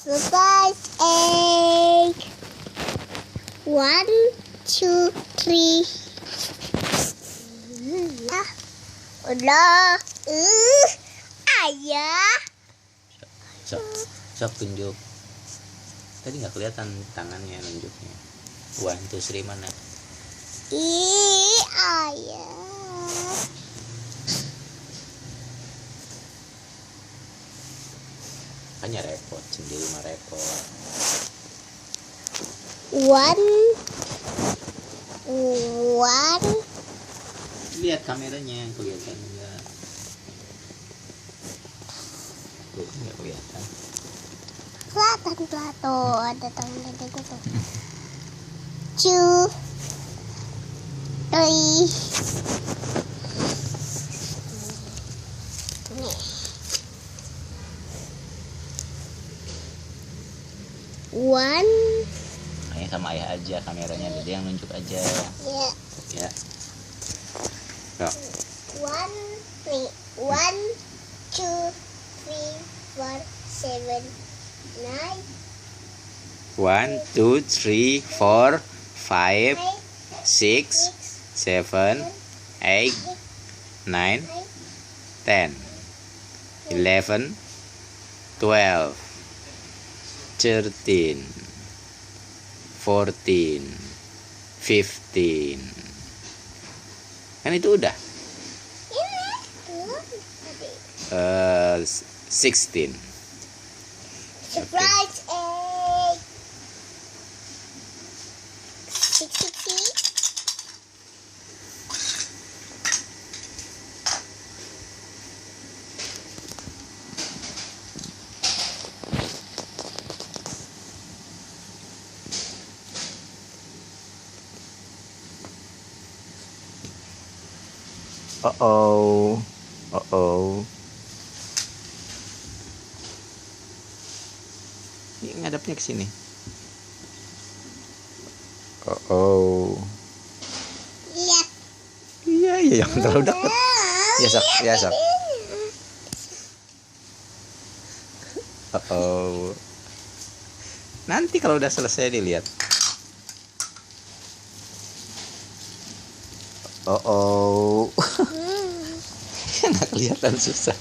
Surprise egg. 1, 2, 3. Udah. Ayah. Sok tunjuk. Tadi nggak kelihatan tangannya nunjuknya. 1, 2, 3 mana? Ayah. Hanya repot sendiri mah repot. 1. Lihat kameranya kelihatan enggak? Tuh nggak kelihatan. Kelihatan tuh, ada tangan itu tuh. 2, 3. Nih. 1. Ayah sama ayah aja kameranya, Dede yang nunjuk aja. Ya. Ya. Yuk. 1, 2, 3, 4, 7, 9. 1, 2, 3, 4, 5, 6, 7, 8, 9, 10, 11, 12, 13, 14, 15. Kan itu udah. 16. Surprise egg. 60. Oh. Ini ngadapnya ke sini. Oh. Lihat. Iya, yang terlalu dekat. Ya, sok. Oh. Nanti kalau udah selesai dilihat. Oh. Nggak kelihatan susah.